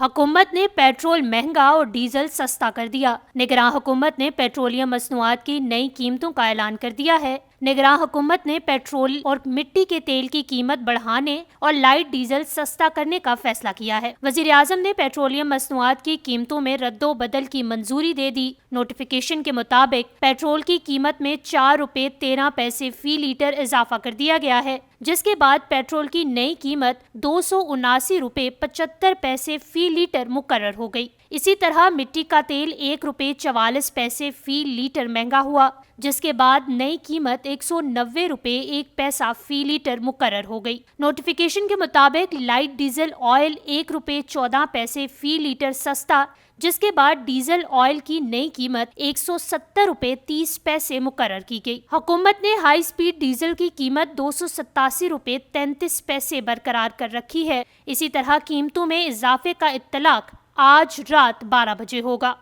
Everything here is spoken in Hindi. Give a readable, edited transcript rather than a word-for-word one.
हुकूमत ने पेट्रोल महंगा और डीजल सस्ता कर दिया। निगरान हुकूमत ने पेट्रोलियम मसनूआत की नई कीमतों का ऐलान कर दिया है। निगरान हुकूमत ने पेट्रोल और मिट्टी के तेल की कीमत बढ़ाने और लाइट डीजल सस्ता करने का फैसला किया है। वजीर आजम ने पेट्रोलियम मसनूआत की कीमतों में रद्दो बदल की मंजूरी दे दी। नोटिफिकेशन के मुताबिक पेट्रोल की कीमत में 4 रुपए 13 पैसे फी लीटर इजाफा कर दिया गया है, जिसके बाद पेट्रोल की नई कीमत 279 रुपए 75 पैसे फी लीटर मुकर्रर हो गई। इसी तरह मिट्टी का तेल 1 रुपए 44 पैसे फी लीटर महंगा हुआ, जिसके बाद नई कीमत 190 रुपए 1 पैसा फी लीटर मुकर्रर हो गई। नोटिफिकेशन के मुताबिक लाइट डीजल ऑयल 1 रुपए 14 पैसे फी लीटर सस्ता, जिसके बाद डीजल ऑयल की नई कीमत 170 रुपए 30 पैसे मुकर्रर की गई। हुकूमत ने हाई स्पीड डीजल की कीमत 287 रुपए 33 पैसे बरकरार कर रखी है। इसी तरह कीमतों में इजाफे का इत्तलाक आज रात 12 बजे होगा।